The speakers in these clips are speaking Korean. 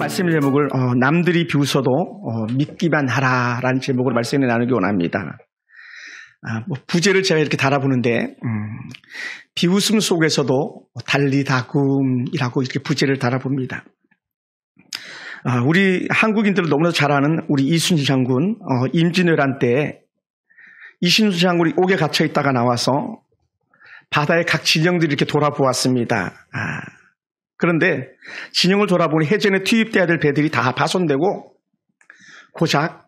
말씀 제목을 남들이 비웃어도 믿기만 하라라는 제목으로 말씀을 나누기 원합니다. 부제를 제가 이렇게 달아보는데 비웃음 속에서도 달리다굼이라고 이렇게 부제를 달아봅니다. 우리 한국인들은 너무나 잘 아는 우리 이순신 장군 임진왜란 때 이순신 장군이 옥에 갇혀 있다가 나와서 바다의 각 진영들이 이렇게 돌아보았습니다. 그런데 진영을 돌아보니 해전에 투입돼야 될 배들이 다 파손되고 고작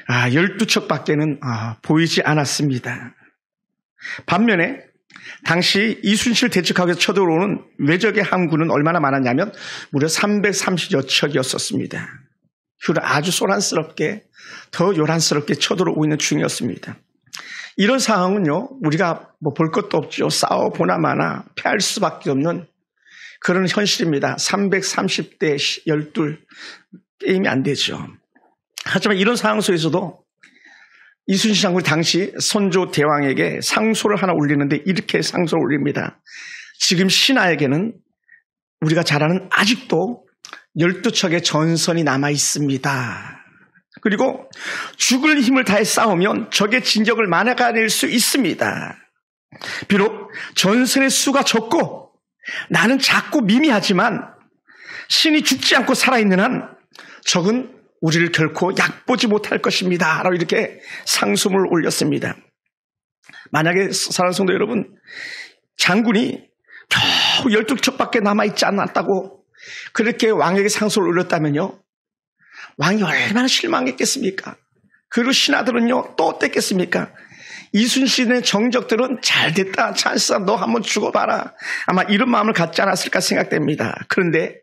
12척밖에는 보이지 않았습니다. 반면에 당시 이순신을 대적하기 위해서 쳐들어오는 외적의 항구는 얼마나 많았냐면 무려 330여 척이었었습니다. 그리고 아주 소란스럽게 더 요란스럽게 쳐들어오고 있는 중이었습니다. 이런 상황은요, 우리가 볼 것도 없죠. 싸워보나 마나 패할 수밖에 없는 그런 현실입니다. 330대 12 게임이 안 되죠. 하지만 이런 상황 속에서도 이순신 장군이 당시 선조 대왕에게 상소를 하나 올리는데 이렇게 상소를 올립니다. 지금 신하에게는 우리가 잘 아는 아직도 12척의 전선이 남아 있습니다. 그리고 죽을 힘을 다해 싸우면 적의 진격을 막아낼 수 있습니다. 비록 전선의 수가 적고 나는 작고 미미하지만 신이 죽지 않고 살아있는 한 적은 우리를 결코 얕보지 못할 것입니다. 라고 이렇게 상소문을 올렸습니다. 만약에 사랑하는 성도 여러분, 장군이 겨우 12척밖에 남아있지 않았다고 그렇게 왕에게 상소를 올렸다면요, 왕이 얼마나 실망했겠습니까? 그리고 신하들은요 또 어땠겠습니까? 이순신의 정적들은 잘됐다, 찬스다, 너 한번 죽어봐라, 아마 이런 마음을 갖지 않았을까 생각됩니다. 그런데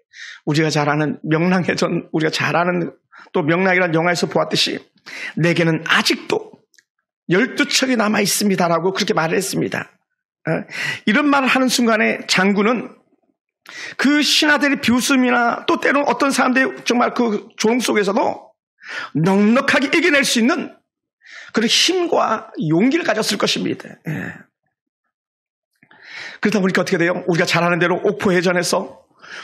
우리가 잘 아는 명랑해전, 우리가 잘 아는 또 명랑이라는 영화에서 보았듯이 내게는 아직도 12척이 남아있습니다라고 그렇게 말을 했습니다. 이런 말을 하는 순간에 장군은 그 신하들의 비웃음이나 또 때로는 어떤 사람들의 정말 그 조롱 속에서도 넉넉하게 이겨낼 수 있는 그런 힘과 용기를 가졌을 것입니다. 그러다 보니까 어떻게 돼요? 우리가 잘 아는 대로 옥포해전에서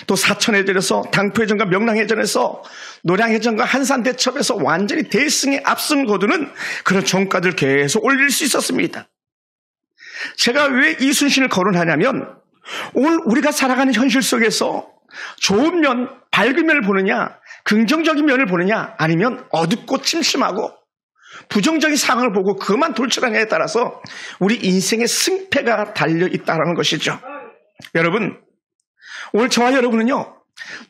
또 사천해전에서 당포해전과 명랑해전에서 노량해전과 한산대첩에서 완전히 대승의 앞승을 거두는 그런 종가들을 계속 올릴 수 있었습니다. 제가 왜 이순신을 거론하냐면 오늘 우리가 살아가는 현실 속에서 좋은 면, 밝은 면을 보느냐, 긍정적인 면을 보느냐, 아니면 어둡고 침침하고 부정적인 상황을 보고 그만 돌출하냐에 따라서 우리 인생의 승패가 달려있다는 것이죠. 여러분, 오늘 저와 여러분은요,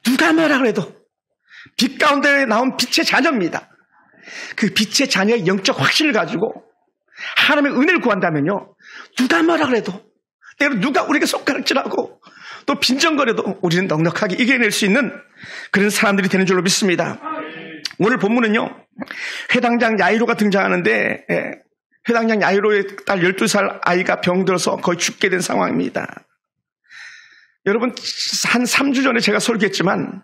누가 뭐라 그래도 빛 가운데 나온 빛의 자녀입니다. 그 빛의 자녀의 영적 확신을 가지고 하나님의 은혜를 구한다면요, 누가 뭐라 그래도, 때로 누가 우리에게 손가락질하고 또 빈정거려도 우리는 넉넉하게 이겨낼 수 있는 그런 사람들이 되는 줄로 믿습니다. 오늘 본문은요, 회당장 야이로가 등장하는데, 회당장 야이로의 딸 12살 아이가 병들어서 거의 죽게 된 상황입니다. 여러분, 한 3주 전에 제가 설교했지만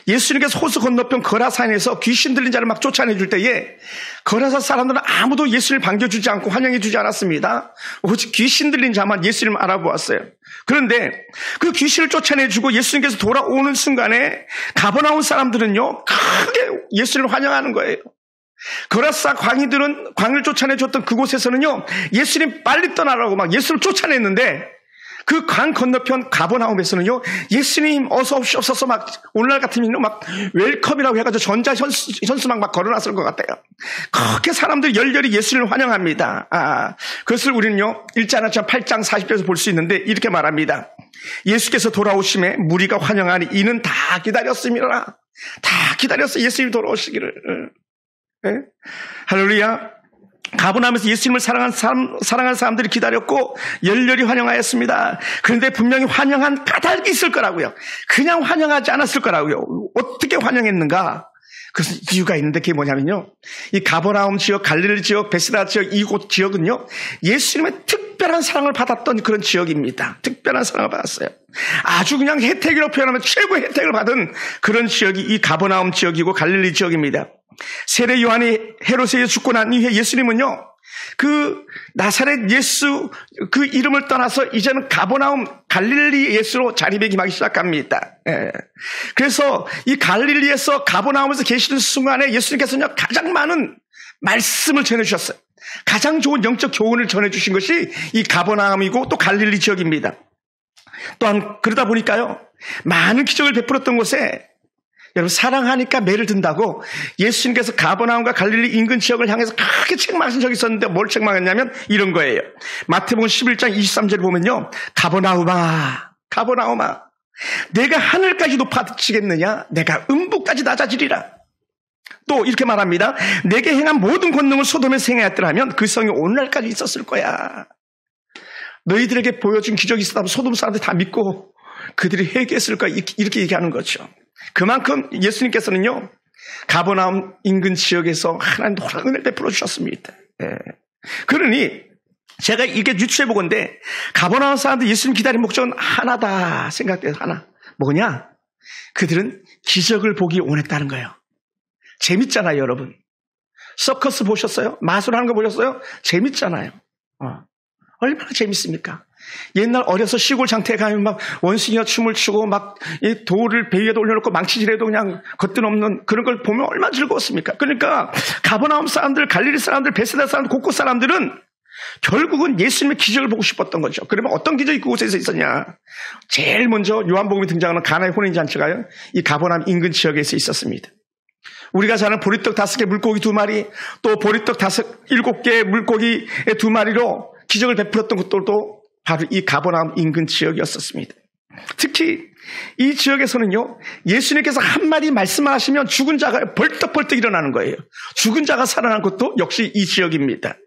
예수님께서 호수 건너편 거라산에서 귀신 들린 자를 막 쫓아내줄 때에 거라산 사람들은 아무도 예수님을 반겨주지 않고 환영해주지 않았습니다. 오직 귀신 들린 자만 예수님을 알아보았어요. 그런데 그 귀신을 쫓아내주고 예수님께서 돌아오는 순간에 가버나움 사람들은요, 크게 예수님을 환영하는 거예요. 거라사 광인들은 광을 쫓아내줬던 그곳에서는요, 예수님 빨리 떠나라고 막 예수를 쫓아냈는데 그 강 건너편 가버나움에서는요, 예수님 어서 오시옵소서 막 오늘날 같으면 막 웰컴이라고 해가지고 전자 현수막 막 걸어놨을 것 같아요. 그렇게 사람들이 열렬히 예수님을 환영합니다. 그것을 우리는요 1장 8장 40절에서 볼 수 있는데 이렇게 말합니다. 예수께서 돌아오심에 무리가 환영하니 이는 다 기다렸습니다. 다 기다렸어, 예수님이 돌아오시기를. 할렐루야. 가버나움에서 예수님을 사랑하는 사람들이 기다렸고 열렬히 환영하였습니다. 그런데 분명히 환영한 까닭이 있을 거라고요. 그냥 환영하지 않았을 거라고요. 어떻게 환영했는가? 그래서 이유가 있는데 그게 뭐냐면요, 이 가버나움 지역, 갈릴리 지역, 베스다 지역, 이곳 지역은요 예수님의 특별한 사랑을 받았던 그런 지역입니다. 특별한 사랑을 받았어요. 아주 그냥 혜택이라고 표현하면 최고의 혜택을 받은 그런 지역이 이 가버나움 지역이고 갈릴리 지역입니다. 세례 요한이 헤롯에게 죽고 난 이후에 예수님은요, 그 나사렛 예수 그 이름을 떠나서 이제는 가버나움 갈릴리 예수로 자리매김하기 시작합니다. 그래서 이 갈릴리에서 가버나움에서 계시는 순간에 예수님께서는 가장 많은 말씀을 전해주셨어요. 가장 좋은 영적 교훈을 전해주신 것이 이 가버나움이고 또 갈릴리 지역입니다. 또한 그러다 보니까요, 많은 기적을 베풀었던 곳에 여러분 사랑하니까 매를 든다고 예수님께서 가버나움과 갈릴리 인근 지역을 향해서 크게 책망하신 적이 있었는데 뭘 책망했냐면 이런 거예요. 마태복음 11장 23절을 보면요, 가버나움아 내가 하늘까지 높아지겠느냐, 내가 음부까지 낮아지리라. 또 이렇게 말합니다. 내게 행한 모든 권능을 소돔에서 행하였더라면 그 성이 오늘날까지 있었을 거야. 너희들에게 보여준 기적이 있었다면 소돔 사람들이 다 믿고 그들이 회개했을 거야. 이렇게 얘기하는 거죠. 그만큼 예수님께서는요, 가버나움 인근 지역에서 하나님 놀라운 은혜를 베풀어 주셨습니다. 그러니 제가 이게 유추해 보건데 가버나움 사람들 예수님 기다린 목적은 하나다 생각돼요. 하나. 뭐냐? 그들은 기적을 보기 원했다는 거예요. 재밌잖아요, 여러분. 서커스 보셨어요? 마술하는 거 보셨어요? 재밌잖아요. 얼마나 재밌습니까? 옛날 어려서 시골 장터에 가면 막 원숭이가 춤을 추고 막 이 돌을 배 위에다 올려놓고 망치질해도 그냥 겉뜬없는 그런 걸 보면 얼마나 즐거웠습니까? 그러니까 가버나움 사람들, 갈릴리 사람들, 베세다 사람들, 곳곳 사람들은 결국은 예수님의 기적을 보고 싶었던 거죠. 그러면 어떤 기적이 그곳에서 있었냐? 제일 먼저 요한복음에 등장하는 가나의 혼인잔치가요, 이 가버나움 인근 지역에서 있었습니다. 우리가 잘 아는 보리떡 5개, 물고기 2마리, 또 보리떡 7개, 물고기 2마리로 기적을 베풀었던 것들도 바로 이 가버나움 인근 지역이었었습니다. 특히 이 지역에서는요, 예수님께서 한마디 말씀을 하시면 죽은 자가 벌떡벌떡 일어나는 거예요. 죽은 자가 살아난 것도 역시 이 지역입니다.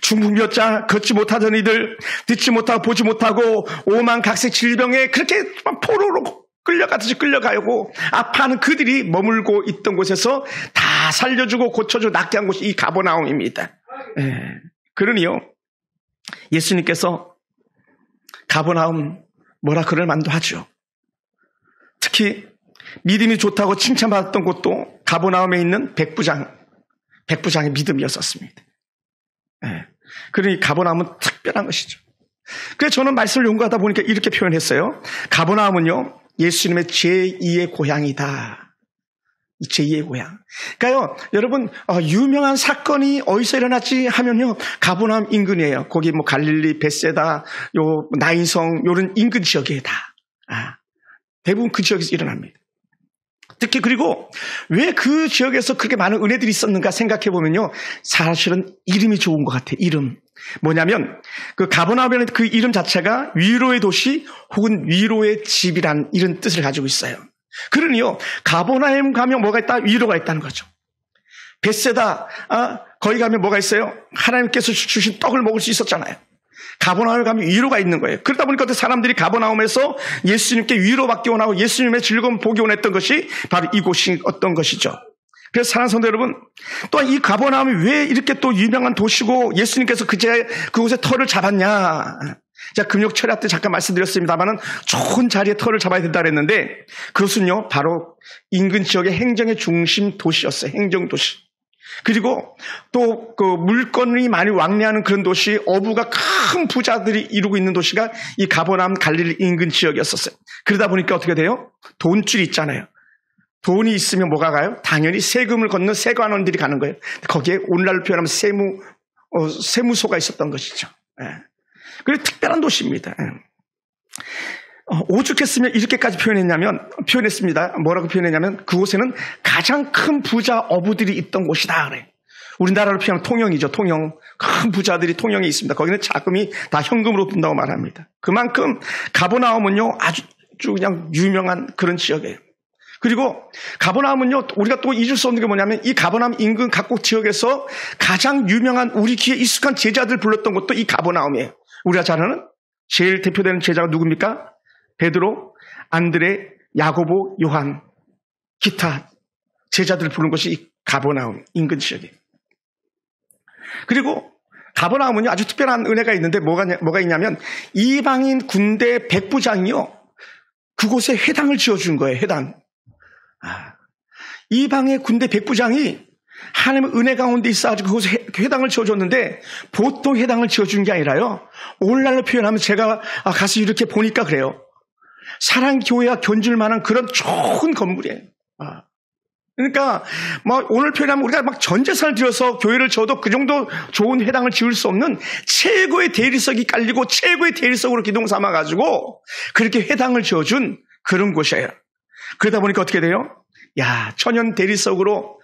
중풍병자, 걷지 못하던 이들, 듣지 못하고 보지 못하고 오만각색 질병에 그렇게 포로로 끌려가듯이 끌려가고 아파하는 그들이 머물고 있던 곳에서 다 살려주고 고쳐주고 낫게 한 곳이 이 가버나움입니다. 그러니요, 예수님께서 가버나움 뭐라 그럴 만도 하죠. 특히 믿음이 좋다고 칭찬받았던 곳도 가버나움에 있는 백부장의 믿음이었었습니다. 그러니 가버나움은 특별한 것이죠. 그래서 저는 말씀을 연구하다 보니까 이렇게 표현했어요. 가버나움은요, 예수님의 제2의 고향이다. 제2의 고향. 그러니까요, 여러분, 유명한 사건이 어디서 일어났지 하면요, 가버나움 인근이에요. 거기 뭐 갈릴리, 벳세다, 나인성, 요런 인근 지역에 다. 대부분 그 지역에서 일어납니다. 특히 그리고 왜 그 지역에서 그렇게 많은 은혜들이 있었는가 생각해 보면요, 사실은 이름이 좋은 것 같아요. 이름. 뭐냐면 그 가버나움이라는 그 이름 자체가 위로의 도시 혹은 위로의 집이란 이런 뜻을 가지고 있어요. 그러니요, 가버나움 가면 뭐가 있다? 위로가 있다는 거죠. 벳세다, 거기 가면 뭐가 있어요? 하나님께서 주신 떡을 먹을 수 있었잖아요. 가버나움에 가면 위로가 있는 거예요. 그러다 보니까 사람들이 가버나움에서 예수님께 위로받기 원하고 예수님의 즐거움 보기 원했던 것이 바로 이곳이었던 것이죠. 그래서 사랑하는 성도 여러분, 또한 이 가버나움이 왜 이렇게 또 유명한 도시고 예수님께서 그곳에 터를 잡았냐? 자, 금욕 철야 때 잠깐 말씀드렸습니다만은 좋은 자리에 터를 잡아야 된다 그랬는데 그것은요, 바로 인근 지역의 행정의 중심 도시였어요. 행정도시. 그리고 또 그 물건이 많이 왕래하는 그런 도시, 어부가 큰 부자들이 이루고 있는 도시가 이 가버나움 갈릴리 인근 지역이었었어요. 그러다 보니까 어떻게 돼요? 돈줄이 있잖아요. 돈이 있으면 뭐가 가요? 당연히 세금을 걷는 세관원들이 가는 거예요. 거기에 오늘날로 표현하면 세무소가 있었던 것이죠. 그리고 특별한 도시입니다. 오죽했으면 이렇게까지 표현했습니다. 뭐라고 표현했냐면 그곳에는 가장 큰 부자 어부들이 있던 곳이다 그래. 우리나라로 표현하면 통영이죠. 통영. 큰 부자들이 통영에 있습니다. 거기는 자금이 다 현금으로 든다고 말합니다. 그만큼 가버나움은요, 아주 그냥 유명한 그런 지역이에요. 그리고 가버나움은요, 우리가 또 잊을 수 없는 게 뭐냐면 이 가버나움 인근 각국 지역에서 가장 유명한 우리 귀에 익숙한 제자들 불렀던 곳도 이 가버나움이에요. 우리가 잘 아는 제일 대표되는 제자가 누굽니까? 베드로, 안드레, 야고보, 요한, 기타 제자들을 부른 것이 이 가버나움 인근 지역이에요. 그리고 가버나움은요, 아주 특별한 은혜가 있는데 뭐가 있냐면 이방인 군대 백부장이요, 그곳에 회당을 지어준 거예요. 회당. 이방의 군대 백부장이 하나님의 은혜 가운데 있어가지고 그곳에 회당을 지어줬는데 보통 회당을 지어준 게 아니라요. 오늘날로 표현하면 제가 가서 이렇게 보니까 그래요. 사랑교회와 견줄 만한 그런 좋은 건물이에요. 그러니까 오늘 표현하면 우리가 막 전 재산을 들여서 교회를 지어도 그 정도 좋은 회당을 지을 수 없는 최고의 대리석이 깔리고 최고의 대리석으로 기둥 삼아가지고 그렇게 회당을 지어준 그런 곳이에요. 그러다 보니까 어떻게 돼요? 야, 천연 대리석으로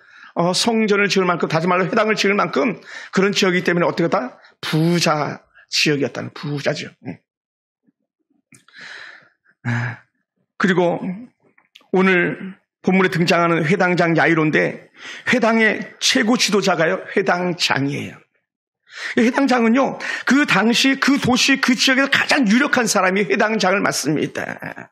성전을 지을 만큼, 다시 말로 회당을 지을 만큼 그런 지역이기 때문에 어떻게 했다? 부자 지역이었다는, 부자 지역. 그리고 오늘 본문에 등장하는 회당장 야이로인데 회당의 최고 지도자가요, 회당장이에요. 회당장은요, 그 당시 그 도시 그 지역에서 가장 유력한 사람이 회당장을 맡습니다.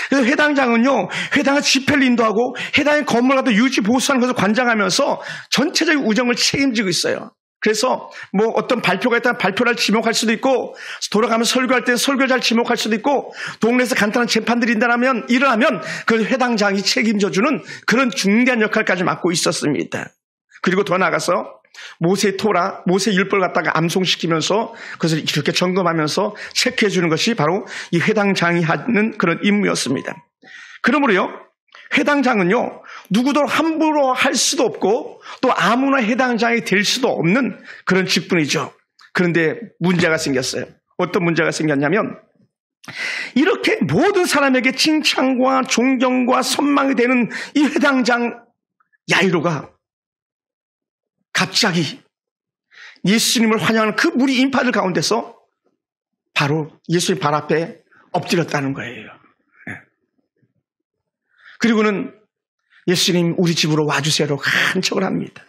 그래서 회당장은요, 회당의 집회를 인도하고 회당의 건물 갖다 유지 보수하는 것을 관장하면서 전체적인 우정을 책임지고 있어요. 그래서 어떤 발표가 있다면 발표를 지목할 수도 있고, 돌아가면서 설교할 때는 설교자를 지목할 수도 있고, 동네에서 간단한 재판들이 일어나면 그 회당장이 책임져주는 그런 중대한 역할까지 맡고 있었습니다. 그리고 더 나아가서 모세 토라, 모세 율법을 갖다가 암송시키면서 그것을 이렇게 점검하면서 체크해 주는 것이 바로 이 회당장이 하는 그런 임무였습니다. 그러므로요, 회당장은요, 누구도 함부로 할 수도 없고 또 아무나 회당장이 될 수도 없는 그런 직분이죠. 그런데 문제가 생겼어요. 어떤 문제가 생겼냐면, 이렇게 모든 사람에게 칭찬과 존경과 선망이 되는 이 회당장 야이로가 갑자기 예수님을 환영하는 그 무리 인파들 가운데서 바로 예수님 발 앞에 엎드렸다는 거예요. 그리고는 예수님 우리 집으로 와주세요라고 간청을 합니다.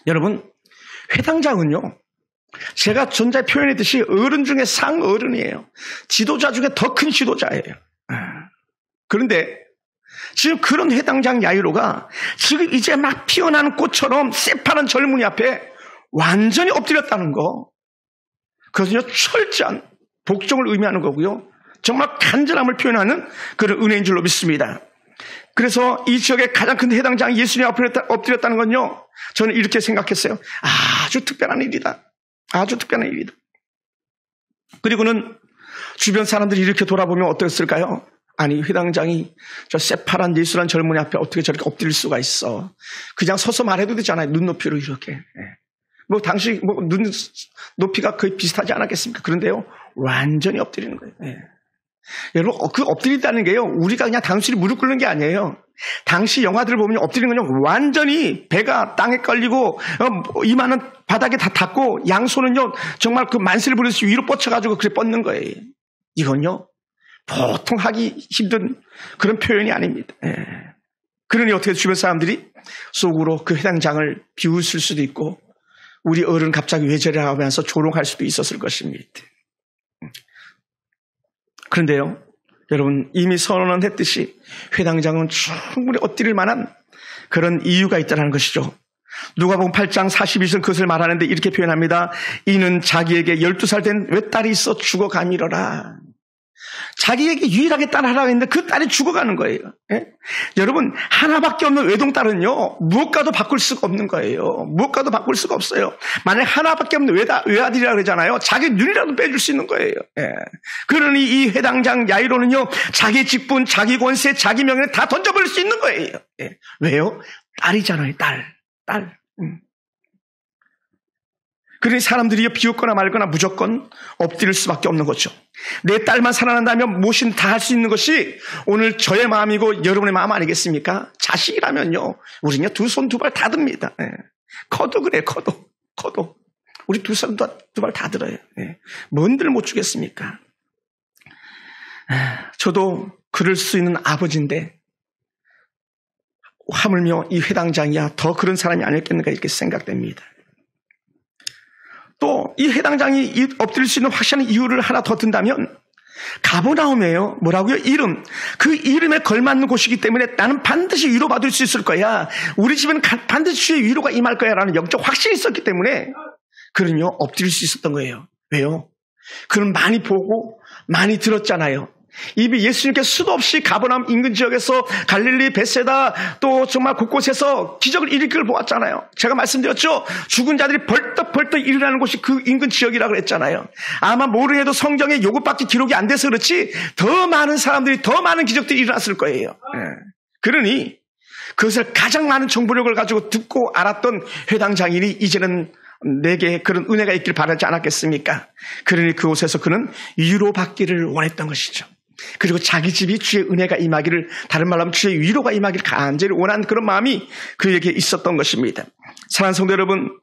여러분, 회당장은요, 제가 전자에 표현했듯이 어른 중에 상어른이에요. 지도자 중에 더 큰 지도자예요. 그런데 지금 그런 회당장 야이로가 지금 이제 막 피어나는 꽃처럼 새파란 젊은이 앞에 완전히 엎드렸다는 거, 그것은요, 철저한 복종을 의미하는 거고요, 정말 간절함을 표현하는 그런 은혜인 줄로 믿습니다. 그래서 이 지역의 가장 큰 회당장이 예수님 앞에 엎드렸다는 건요, 저는 이렇게 생각했어요. 아주 특별한 일이다. 아주 특별한 일이다. 그리고는 주변 사람들이 이렇게 돌아보면 어땠을까요? 아니, 회당장이 저 새파란 예수란 젊은이 앞에 어떻게 저렇게 엎드릴 수가 있어. 그냥 서서 말해도 되잖아요. 눈높이로 이렇게. 당시 눈높이가 거의 비슷하지 않았겠습니까? 그런데요, 완전히 엎드리는 거예요. 여러분, 그 엎드린다는 게요, 우리가 그냥 단순히 무릎 꿇는 게 아니에요. 당시 영화들을 보면 엎드리는 건요, 완전히 배가 땅에 걸리고 이마는 바닥에 다 닿고 양손은요, 정말 그 만세를 부르듯이 위로 뻗쳐가지고 그렇게 뻗는 거예요. 이건요, 보통 하기 힘든 그런 표현이 아닙니다. 그러니 어떻게 주변 사람들이 속으로 그 회당장을 비웃을 수도 있고, 우리 어른 갑자기 왜 저래 하면서 조롱할 수도 있었을 것입니다. 그런데요, 여러분, 이미 선언은 했듯이 회당장은 충분히 엎드릴 만한 그런 이유가 있다는 것이죠. 누가복음 8장 42절 그것을 말하는데 이렇게 표현합니다. 이는 자기에게 12살 된 외딸이 있어 죽어가니러라. 자기에게 유일하게 딸 하나 있는데 그 딸이 죽어가는 거예요. 여러분, 하나밖에 없는 외동딸은요, 무엇과도 바꿀 수가 없는 거예요. 무엇과도 바꿀 수가 없어요. 만약에 하나밖에 없는 외아들이라고 그러잖아요. 자기 눈이라도 빼줄 수 있는 거예요. 그러니 이 회당장 야이로는요, 자기 직분, 자기 권세, 자기 명예를 다 던져버릴 수 있는 거예요. 왜요? 딸이잖아요. 딸. 그러니 사람들이 비웃거나 말거나 무조건 엎드릴 수밖에 없는 거죠. 내 딸만 살아난다면 무엇이든 다 할 수 있는 것이 오늘 저의 마음이고 여러분의 마음 아니겠습니까? 자식이라면요, 우리는요, 두 손 두 발 다 듭니다. 커도 그래, 커도. 우리 두 손 두 발 다 들어요. 뭔들 못 주겠습니까? 저도 그럴 수 있는 아버지인데, 하물며 이 회당장이야 더 그런 사람이 아니었겠는가 이렇게 생각됩니다. 또 이 회당장이 엎드릴 수 있는 확실한 이유를 하나 더 든다면, 가버나움이에요. 뭐라고요? 이름. 그 이름에 걸맞는 곳이기 때문에 나는 반드시 위로받을 수 있을 거야. 우리 집에는 반드시 주의 위로가 임할 거야 라는 영적 확신이 있었기 때문에 그는요, 엎드릴 수 있었던 거예요. 왜요? 그는 많이 보고 많이 들었잖아요. 이미 예수님께서 수도 없이 가버나움 인근 지역에서 갈릴리, 벳세다 또 정말 곳곳에서 기적을 일으키를 보았잖아요. 제가 말씀드렸죠. 죽은 자들이 벌떡벌떡 일어나는 곳이 그 인근 지역이라고 그랬잖아요. 아마 모르게도 성경에 요것밖에 기록이 안 돼서 그렇지 더 많은 사람들이 더 많은 기적들이 일어났을 거예요. 그러니 그것을 가장 많은 정보력을 가지고 듣고 알았던 회당 장인이 이제는 내게 그런 은혜가 있기를 바라지 않았겠습니까? 그러니 그곳에서 그는 위로받기를 원했던 것이죠. 그리고 자기 집이 주의 은혜가 임하기를, 다른 말로 하면 주의 위로가 임하기를 간절히 원한 그런 마음이 그에게 있었던 것입니다. 사랑하는 성도 여러분,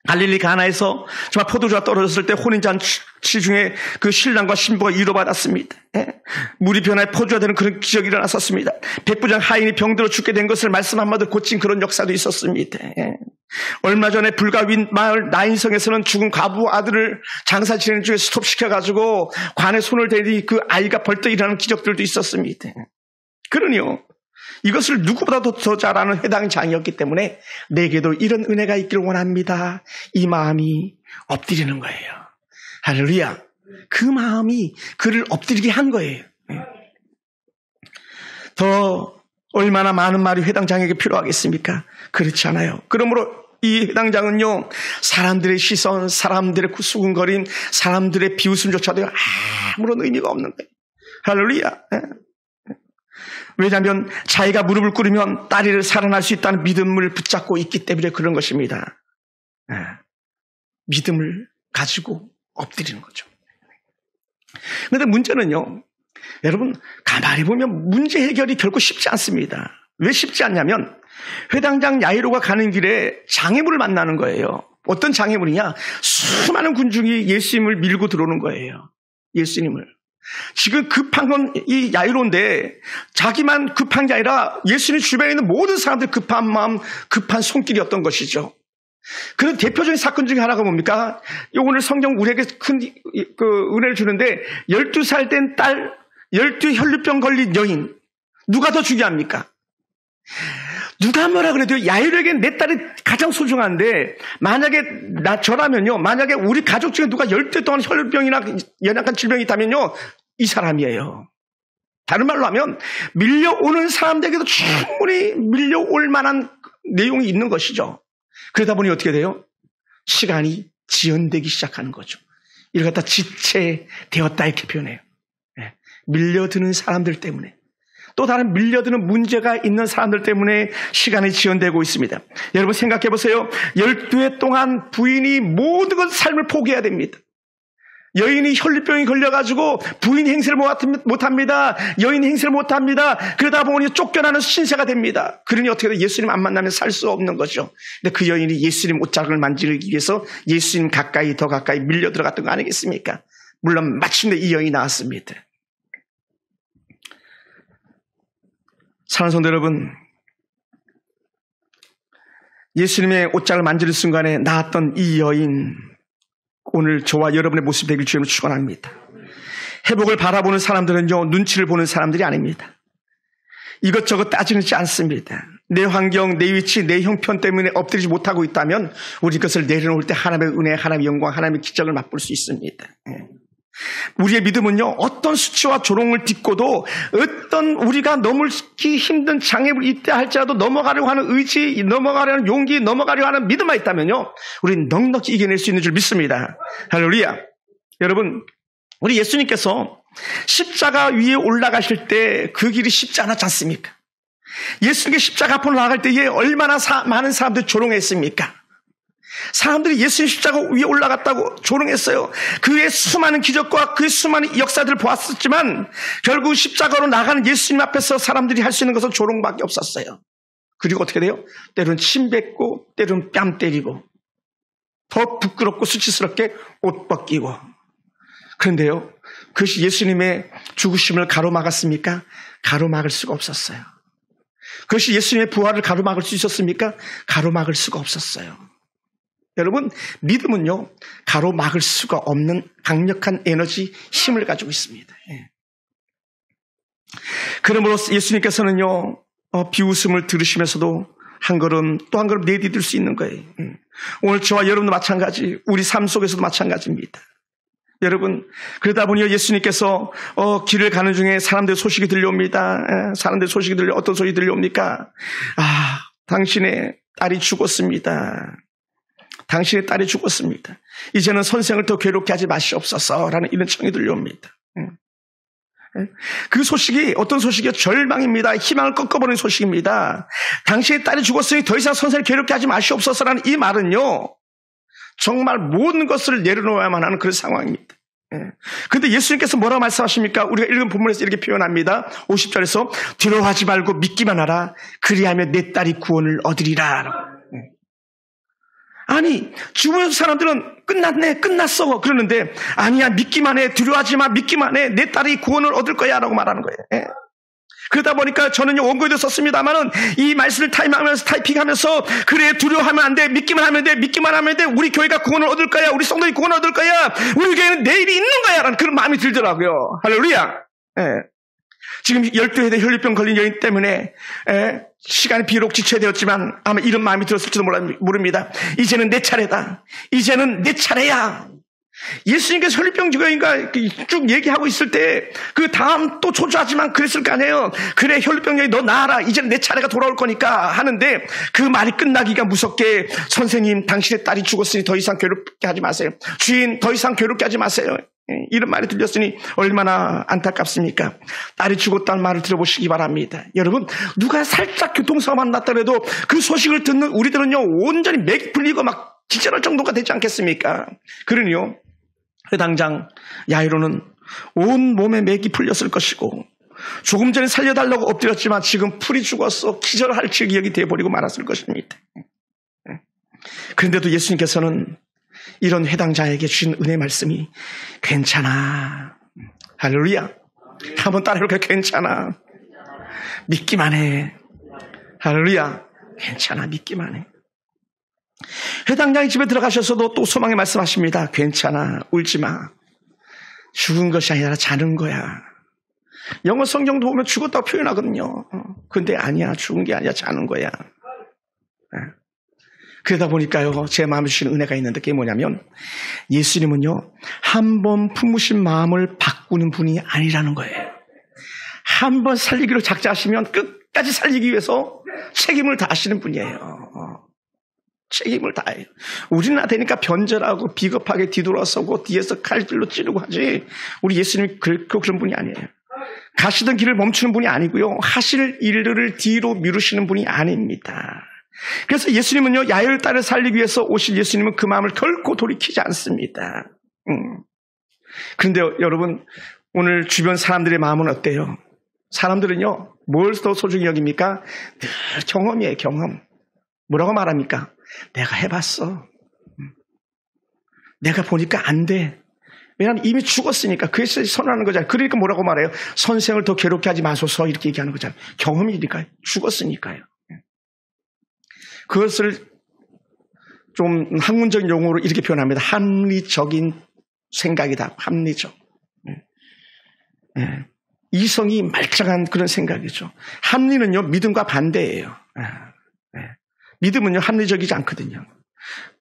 갈릴리 가나에서 정말 포도주가 떨어졌을 때 혼인잔치 중에 그 신랑과 신부가 위로받았습니다. 물이 변화해 포도주가 되는 그런 기적이 일어났었습니다. 백부장 하인이 병들어 죽게 된 것을 말씀 한마디로 고친 그런 역사도 있었습니다. 얼마 전에 불가 윈 마을 나인성에서는 죽은 과부 아들을 장사 지내는 중에 스톱시켜가지고 관에 손을 대니 그 아이가 벌떡 일어나는 기적들도 있었습니다. 그러니요, 이것을 누구보다도 더 잘 아는 회당 장이었기 때문에 내게도 이런 은혜가 있기를 원합니다. 이 마음이 엎드리는 거예요. 할렐루야. 그 마음이 그를 엎드리게 한 거예요. 더 얼마나 많은 말이 회당 장에게 필요하겠습니까? 그렇지 않아요. 그러므로 이 회당장은요, 사람들의 시선, 사람들의 수군거림, 사람들의 비웃음조차도 아무런 의미가 없는 거예요. 할렐루야. 왜냐하면 자기가 무릎을 꿇으면 딸이를 살아날 수 있다는 믿음을 붙잡고 있기 때문에 그런 것입니다. 믿음을 가지고 엎드리는 거죠. 그런데 문제는요, 여러분 가만히 보면 문제 해결이 결코 쉽지 않습니다. 왜 쉽지 않냐면 회당장 야이로가 가는 길에 장애물을 만나는 거예요. 어떤 장애물이냐? 수많은 군중이 예수님을 밀고 들어오는 거예요. 예수님을. 지금 급한 건 이 야이로인데 자기만 급한 게 아니라 예수님 주변에 있는 모든 사람들 급한 마음, 급한 손길이었던 것이죠. 그런 대표적인 사건 중에 하나가 뭡니까? 오늘 성경 우리에게 큰 은혜를 주는데 12살 된 딸, 12혈류병 걸린 여인, 누가 더 중요합니까? 누가 뭐라 그래도 야이로에게 내 딸이 가장 소중한데, 만약에 저라면요, 만약에 우리 가족 중에 누가 10대 동안 혈류병이나 연약한 질병이 있다면요, 이 사람이에요. 다른 말로 하면 밀려오는 사람들에게도 충분히 밀려올 만한 내용이 있는 것이죠. 그러다 보니 어떻게 돼요? 시간이 지연되기 시작하는 거죠. 이걸 갖다 지체되었다 이렇게 표현해요. 밀려드는 사람들 때문에, 또 다른 밀려드는 문제가 있는 사람들 때문에 시간이 지연되고 있습니다. 여러분 생각해 보세요. 12해 동안 부인이 모든 것 삶을 포기해야 됩니다. 여인이 혈류병이 걸려가지고 부인 행세를 못합니다. 여인 행세를 못합니다. 그러다 보니 쫓겨나는 신세가 됩니다. 그러니 어떻게 해도 예수님 안 만나면 살 수 없는 거죠. 근데 그 여인이 예수님 옷자락을 만지기 위해서 예수님 가까이 더 가까이 밀려 들어갔던 거 아니겠습니까? 물론 마침내 이 여인이 나왔습니다. 사랑하는 성도 여러분, 예수님의 옷장을 만지는 순간에 나왔던 이 여인, 오늘 저와 여러분의 모습이 되길 주님을 축원합니다. 회복을 바라보는 사람들은요, 눈치를 보는 사람들이 아닙니다. 이것저것 따지지 않습니다. 내 환경, 내 위치, 내 형편 때문에 엎드리지 못하고 있다면 우리 그것을 내려놓을 때 하나님의 은혜, 하나님의 영광, 하나님의 기적을 맛볼 수 있습니다. 우리의 믿음은요, 어떤 수치와 조롱을 딛고도 어떤 우리가 넘기 힘든 장애물이 있다 할지라도 넘어가려고 하는 의지, 넘어가려는 하는 용기, 넘어가려고 하는 믿음만 있다면요, 우리는 넉넉히 이겨낼 수 있는 줄 믿습니다. 할렐루야. 여러분, 우리 예수님께서 십자가 위에 올라가실 때 그 길이 쉽지 않았지 않습니까? 예수님께 십자가 앞으로 나갈 때에 얼마나 많은 사람들이 조롱했습니까? 사람들이 예수님 십자가 위에 올라갔다고 조롱했어요. 그의 수많은 기적과 그의 수많은 역사들을 보았었지만 결국 십자가로 나가는 예수님 앞에서 사람들이 할 수 있는 것은 조롱밖에 없었어요. 그리고 어떻게 돼요? 때로는 침 뱉고 때로는 뺨 때리고 더 부끄럽고 수치스럽게 옷 벗기고. 그런데요, 그것이 예수님의 죽으심을 가로막았습니까? 가로막을 수가 없었어요. 그것이 예수님의 부활을 가로막을 수 있었습니까? 가로막을 수가 없었어요. 여러분, 믿음은요, 가로막을 수가 없는 강력한 에너지, 힘을 가지고 있습니다. 그러므로 예수님께서는요, 비웃음을 들으시면서도 한 걸음 또 한 걸음 내디딜 수 있는 거예요. 오늘 저와 여러분도 마찬가지, 우리 삶 속에서도 마찬가지입니다. 여러분, 그러다 보니 예수님께서 길을 가는 중에 사람들 소식이 들려옵니다. 사람들 소식이 어떤 소식이 들려옵니까? 당신의 딸이 죽었습니다. 당신의 딸이 죽었습니다. 이제는 선생을 더 괴롭게 하지 마시옵소서라는 이런 청이 들려옵니다. 그 소식이 어떤 소식이요? 절망입니다. 희망을 꺾어버리는 소식입니다. 당신의 딸이 죽었으니 더 이상 선생을 괴롭게 하지 마시옵소서라는 이 말은요, 정말 모든 것을 내려놓아야만 하는 그런 상황입니다. 그런데 예수님께서 뭐라고 말씀하십니까? 우리가 읽은 본문에서 이렇게 표현합니다. 50절에서 두려워하지 말고 믿기만 하라. 그리하면 내 딸이 구원을 얻으리라. 아니, 주변 사람들은 끝났어 그러는데, 아니야, 믿기만 해, 두려워하지 마, 믿기만 해, 내 딸이 구원을 얻을 거야 라고 말하는 거예요. 그러다 보니까 저는요, 원고에도 썼습니다만은 이 말씀을 타이핑하면서 그래, 두려워하면 안 돼, 믿기만 하면 돼, 우리 교회가 구원을 얻을 거야, 우리 성도들이 구원을 얻을 거야, 우리 교회는 내일이 있는 거야 라는 그런 마음이 들더라고요. 할렐루야. 지금 12회 혈류병 걸린 여인 때문에 시간이 비록 지체되었지만 아마 이런 마음이 들었을지도 모릅니다. 이제는 내 차례다. 이제는 내 차례야. 예수님께서 혈류병 여인과 쭉 얘기하고 있을 때 그 다음 또 초조하지만 그랬을 거 아니에요. 그래, 혈류병 여인 너 나아라. 이제는 내 차례가 돌아올 거니까 하는데 그 말이 끝나기가 무섭게, 선생님 당신의 딸이 죽었으니 더 이상 괴롭게 하지 마세요. 주인 더 이상 괴롭게 하지 마세요. 이런 말이 들렸으니 얼마나 안타깝습니까? 딸이 죽었다는 말을 들어보시기 바랍니다. 여러분, 누가 살짝 교통사고만 났더라도 그 소식을 듣는 우리들은요, 온전히 맥이 풀리고 막 기절할 정도가 되지 않겠습니까? 그러니요, 당장 야이로는 온 몸에 맥이 풀렸을 것이고, 조금 전에 살려달라고 엎드렸지만 지금 풀이 죽었어 기절할 지경이 되어버리고 말았을 것입니다. 그런데도 예수님께서는 이런 회당자에게 주신 은혜의 말씀이 괜찮아. 할렐루야. 한번 따라해볼까요? 괜찮아. 믿기만 해. 할렐루야. 괜찮아. 믿기만 해. 회당장이 집에 들어가셔서도 또 소망의 말씀하십니다. 괜찮아. 울지 마. 죽은 것이 아니라 자는 거야. 영어 성경도 보면 죽었다고 표현하거든요. 근데 아니야. 죽은 게 아니라 자는 거야. 그러다 보니까요, 제 마음에 주신 은혜가 있는데 그게 뭐냐면, 예수님은요, 한 번 품으신 마음을 바꾸는 분이 아니라는 거예요. 한 번 살리기로 작정하시면 끝까지 살리기 위해서 책임을 다하시는 분이에요. 책임을 다해요. 우리나 되니까 변절하고 비겁하게 뒤돌아서고 뒤에서 칼질로 찌르고 하지, 우리 예수님이 그런 분이 아니에요. 가시던 길을 멈추는 분이 아니고요, 하실 일들을 뒤로 미루시는 분이 아닙니다. 그래서 예수님은요, 야이로의 딸을 살리기 위해서 오실 예수님은 그 마음을 결코 돌이키지 않습니다. 그런데 여러분, 오늘 주변 사람들의 마음은 어때요? 사람들은요, 뭘 더 소중히 여깁니까? 늘 경험이에요, 경험. 뭐라고 말합니까? 내가 해봤어. 내가 보니까 안 돼. 왜냐하면 이미 죽었으니까. 그래서 선언하는 거잖아요. 그러니까 뭐라고 말해요? 선생을 더 괴롭게 하지 마소서 이렇게 얘기하는 거잖아요. 경험이니까요. 죽었으니까요. 그것을 좀 학문적인 용어로 이렇게 표현합니다. 합리적인 생각이다. 합리적. 이성이 말짱한 그런 생각이죠. 합리는요, 믿음과 반대예요. 믿음은요, 합리적이지 않거든요.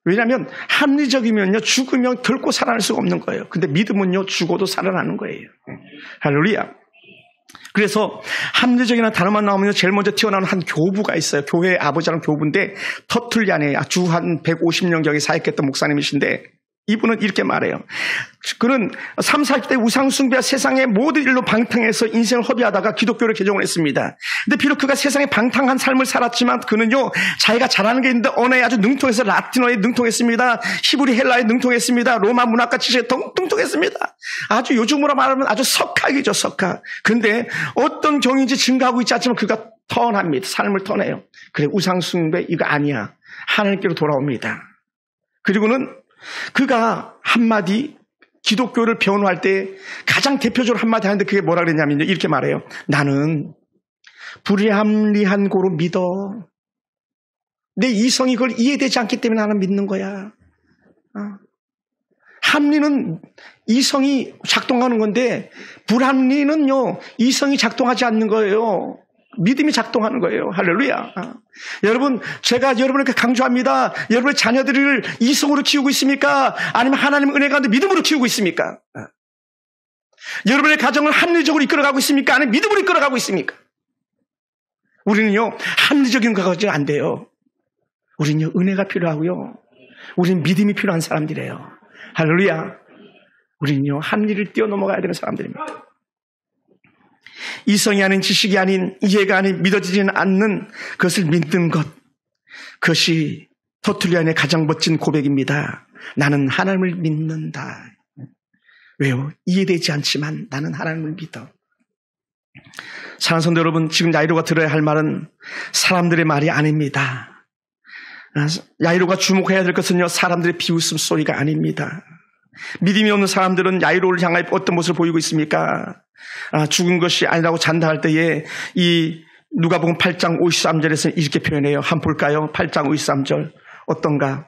왜냐하면 합리적이면요, 죽으면 결코 살아날 수가 없는 거예요. 근데 믿음은요, 죽어도 살아나는 거예요. 할렐루야. 그래서 합리적이나 단어만 나오면 제일 먼저 튀어나오는 한 교부가 있어요. 교회의 아버지라는 교부인데, 터틀리안에 주 한 150년경에 사역했던 목사님이신데, 이분은 이렇게 말해요. 그는 3, 40대 우상숭배와 세상의 모든 일로 방탕해서 인생을 허비하다가 기독교를 개종을 했습니다. 근데 비록 그가 세상에 방탕한 삶을 살았지만 그는요, 자기가 잘하는 게 있는데 언어에 아주 능통해서 라틴어에 능통했습니다. 히브리 헬라에 능통했습니다. 로마 문학과 지식에 능통했습니다. 아주 요즘으로 말하면 아주 석학이죠, 석학. 근데 어떤 경인지 증가하고 있지 않지만 그가 턴합니다. 삶을 턴해요. 그래, 우상숭배 이거 아니야. 하나님께로 돌아옵니다. 그리고는 그가 한마디 기독교를 변호할 때 가장 대표적으로 한마디 하는데 그게 뭐라 그랬냐면요, 이렇게 말해요. 나는 불합리한 고로 믿어. 내 이성이 그걸 이해되지 않기 때문에 나는 믿는 거야. 합리는 이성이 작동하는 건데 불합리는요, 이성이 작동하지 않는 거예요. 믿음이 작동하는 거예요. 할렐루야. 여러분, 제가 여러분에게 강조합니다. 여러분의 자녀들을 이성으로 키우고 있습니까? 아니면 하나님의 은혜 가운데 믿음으로 키우고 있습니까? 여러분의 가정을 합리적으로 이끌어가고 있습니까? 아니면 믿음으로 이끌어가고 있습니까? 우리는요, 합리적인 거 가지고 안 돼요. 우리는요, 은혜가 필요하고요. 우리는 믿음이 필요한 사람들이에요. 할렐루야. 우리는요, 합리를 뛰어넘어가야 되는 사람들입니다. 이성이 아닌 지식이 아닌 이해가 아닌 믿어지지는 않는 그것을 믿는 것, 그것이 터툴리안의 가장 멋진 고백입니다. 나는 하나님을 믿는다. 왜요? 이해되지 않지만 나는 하나님을 믿어. 사랑하는 성도 여러분, 지금 야이로가 들어야 할 말은 사람들의 말이 아닙니다. 야이로가 주목해야 될 것은요, 사람들의 비웃음 소리가 아닙니다. 믿음이 없는 사람들은 야이로를 향하여 어떤 모습을 보이고 있습니까? 죽은 것이 아니라고 잔다할 때에 이 누가복음 8장 53절에서 이렇게 표현해요. 한번 볼까요? 8장 53절 어떤가?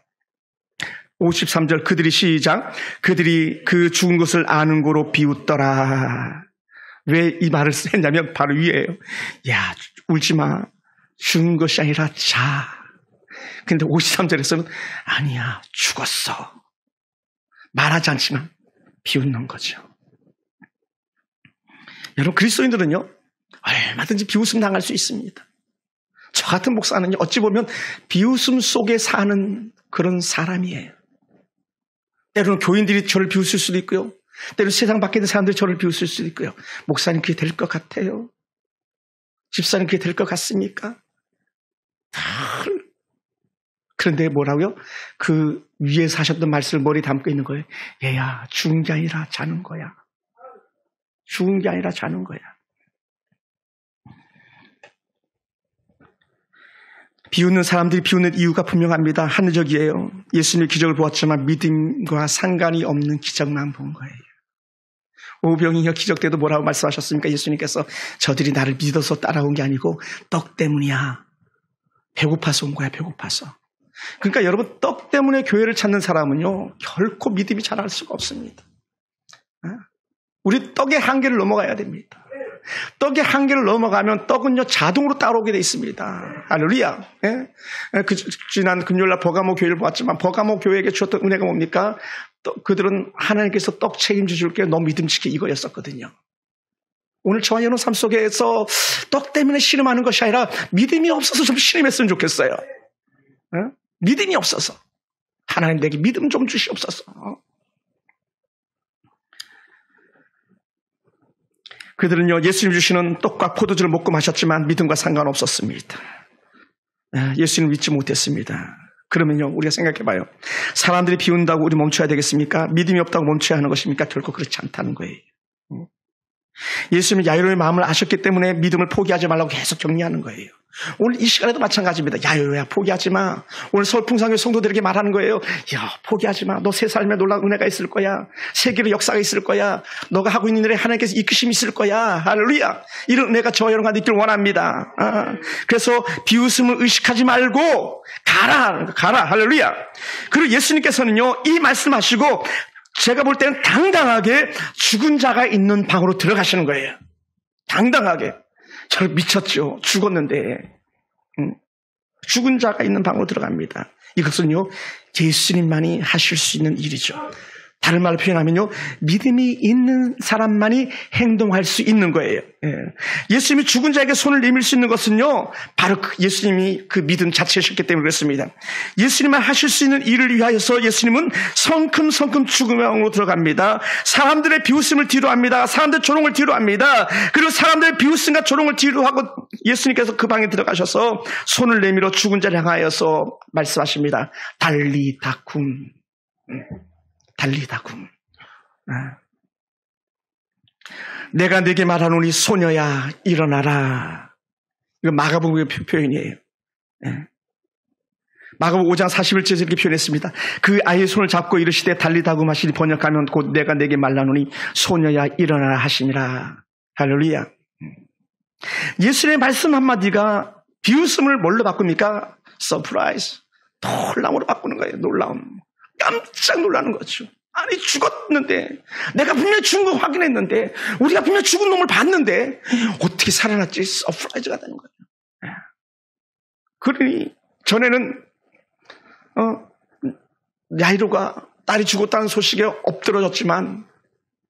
53절 그들이 시작. 그들이 그 죽은 것을 아는 고로 비웃더라. 왜 이 말을 했냐면 바로 위에요. 야, 울지 마. 죽은 것이 아니라 자. 근데 53절에서는 아니야, 죽었어. 말하지 않지만 비웃는 거죠. 여러분, 그리스도인들은요, 얼마든지 비웃음 당할 수 있습니다. 저 같은 목사는요, 어찌 보면 비웃음 속에 사는 그런 사람이에요. 때로는 교인들이 저를 비웃을 수도 있고요. 때로는 세상 밖에 있는 사람들이 저를 비웃을 수도 있고요. 목사님 그게 될 것 같아요? 집사님 그게 될 것 같습니까? 그런데 뭐라고요? 그 위에서 하셨던 말씀을 머리에 담고 있는 거예요. 얘야, 죽은 게 아니라 자는 거야. 죽은 게 아니라 자는 거야. 비웃는 사람들이 비웃는 이유가 분명합니다. 합리적이에요. 예수님이 기적을 보았지만 믿음과 상관이 없는 기적만 본 거예요. 오병이어 기적 때도 뭐라고 말씀하셨습니까? 예수님께서 저들이 나를 믿어서 따라온 게 아니고 떡 때문이야. 배고파서 온 거야, 배고파서. 그러니까 여러분, 떡 때문에 교회를 찾는 사람은요, 결코 믿음이 자랄 수가 없습니다. 우리 떡의 한계를 넘어가야 됩니다. 떡의 한계를 넘어가면 떡은요, 자동으로 따라오게 돼 있습니다. 할렐루야. 지난 금요일날 버가모 교회를 보았지만 버가모 교회에게 주었던 은혜가 뭡니까? 그들은 하나님께서 떡 책임져 줄게, 너 믿음지키 이거였었거든요. 오늘 저와 여러분 삶 속에서 떡 때문에 신음하는 것이 아니라 믿음이 없어서 좀 신음했으면 좋겠어요. 믿음이 없어서. 하나님 내게 믿음 좀 주시옵소서. 그들은요, 예수님 주시는 떡과 포도주를 먹고 마셨지만 믿음과 상관없었습니다. 예수님 믿지 못했습니다. 그러면요, 우리가 생각해봐요. 사람들이 비운다고 우리 멈춰야 되겠습니까? 믿음이 없다고 멈춰야 하는 것입니까? 결코 그렇지 않다는 거예요. 예수님이 야이로의 마음을 아셨기 때문에 믿음을 포기하지 말라고 계속 격려하는 거예요. 오늘 이 시간에도 마찬가지입니다. 야이로야, 포기하지 마. 오늘 서울풍상교회 성도들에게 말하는 거예요. 야, 포기하지 마. 너 새 삶에 놀라운 은혜가 있을 거야. 세계의 역사가 있을 거야. 너가 하고 있는 일에 하나님께서 이끄심이 있을 거야. 할렐루야. 이런 은혜가 저와 여러분과 있기를 원합니다. 그래서 비웃음을 의식하지 말고 가라. 할렐루야. 그리고 예수님께서는요, 이 말씀하시고 제가 볼 때는 당당하게 죽은 자가 있는 방으로 들어가시는 거예요. 당당하게. 저 미쳤죠. 죽었는데. 죽은 자가 있는 방으로 들어갑니다. 이것은요, 예수님만이 하실 수 있는 일이죠. 다른 말로 표현하면요, 믿음이 있는 사람만이 행동할 수 있는 거예요. 예수님이 죽은 자에게 손을 내밀 수 있는 것은요, 바로 예수님이 그 믿음 자체이셨기 때문에 그렇습니다. 예수님만 하실 수 있는 일을 위하여서 예수님은 성큼성큼 죽음으로 들어갑니다. 사람들의 비웃음을 뒤로합니다. 사람들의 조롱을 뒤로합니다. 그리고 사람들의 비웃음과 조롱을 뒤로하고 예수님께서 그 방에 들어가셔서 손을 내밀어 죽은 자를 향하여서 말씀하십니다. 달리다쿰. 달리다쿰. 내가 네게 말하노니 소녀야 일어나라. 이거 마가복음의 표현이에요. 마가복음 5장 41절에서 이렇게 표현했습니다. 그 아이의 손을 잡고 이르시되 달리다쿰 하시니 번역하면 곧 내가 네게 말하노니 소녀야 일어나라 하시니라. 할렐루야. 예수님의 말씀 한마디가 비웃음을 뭘로 바꿉니까? 서프라이즈. 놀라움으로 바꾸는 거예요. 놀라움. 깜짝 놀라는 거죠. 아니 죽었는데, 내가 분명히 죽은 거 확인했는데, 우리가 분명히 죽은 놈을 봤는데 어떻게 살아났지? 서프라이즈가 되는 거예요. 그러니 전에는 야이로가 딸이 죽었다는 소식에 엎드러졌지만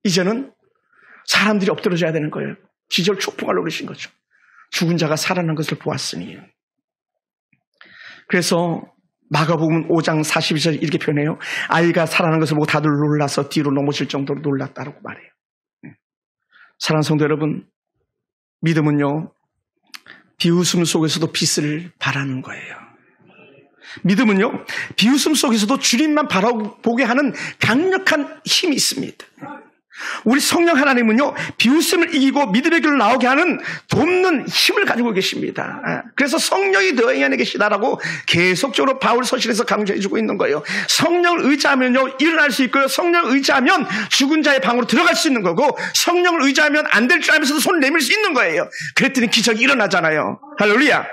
이제는 사람들이 엎드러져야 되는 거예요. 지절 촉풍하려고 그러신 거죠. 죽은 자가 살아난 것을 보았으니. 그래서 마가복음 5장 42절 이렇게 표현해요. 아이가 살아난 것을 보고 다들 놀라서 뒤로 넘어질 정도로 놀랐다고 말해요. 사랑하는 성도 여러분, 믿음은요, 비웃음 속에서도 빛을 발하는 거예요. 믿음은요, 비웃음 속에서도 주님만 바라보게 하는 강력한 힘이 있습니다. 우리 성령 하나님은요, 비웃음을 이기고 믿음의 길로 나오게 하는 돕는 힘을 가지고 계십니다. 그래서 성령이 너희 안에 계시다라고 계속적으로 바울 서신에서 강조해주고 있는 거예요. 성령을 의지하면요, 일어날 수 있고요. 성령을 의지하면 죽은 자의 방으로 들어갈 수 있는 거고, 성령을 의지하면 안 될 줄 알면서도 손을 내밀 수 있는 거예요. 그랬더니 기적이 일어나잖아요. 할렐루야.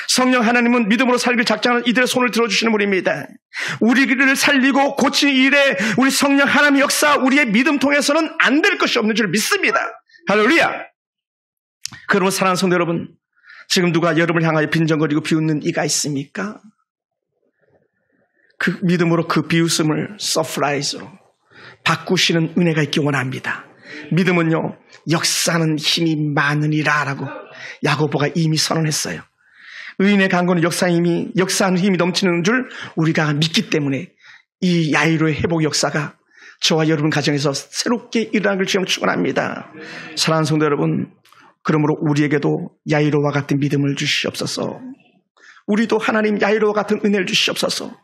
성령 하나님은 믿음으로 살길 작정하는 이들의 손을 들어주시는 분입니다. 우리를 살리고 고치는 일에 우리 성령 하나님의 역사, 우리의 믿음 통해서는 안 될 것이 없는 줄 믿습니다. 할렐루야. 그러면 사랑하는 성도 여러분, 지금 누가 여러분을 향하여 빈정거리고 비웃는 이가 있습니까? 그 믿음으로 그 비웃음을 서프라이즈로 바꾸시는 은혜가 있기 원합니다. 믿음은요, 역사하는 힘이 많으니라 라고 야고보가 이미 선언했어요. 의인의 강건은 역사하는 힘이 넘치는 줄 우리가 믿기 때문에 이 야이로의 회복 역사가 저와 여러분 가정에서 새롭게 일어나길 주님 축원합니다. 사랑하는 성도 여러분, 그러므로 우리에게도 야이로와 같은 믿음을 주시옵소서. 우리도 하나님 야이로와 같은 은혜를 주시옵소서.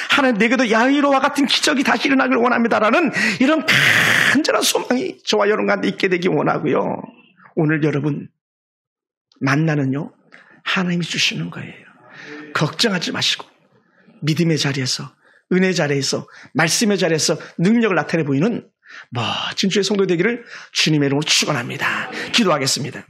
하나님 내게도 야이로와 같은 기적이 다시 일어나길 원합니다라는 이런 간절한 소망이 저와 여러분 가운데 있게 되기 원하고요. 오늘 여러분 만나는요, 하나님이 주시는 거예요. 걱정하지 마시고 믿음의 자리에서, 은혜 자리에서, 말씀의 자리에서 능력을 나타내 보이는 멋진 주의 성도 되기를 주님의 이름으로 축원합니다. 기도하겠습니다.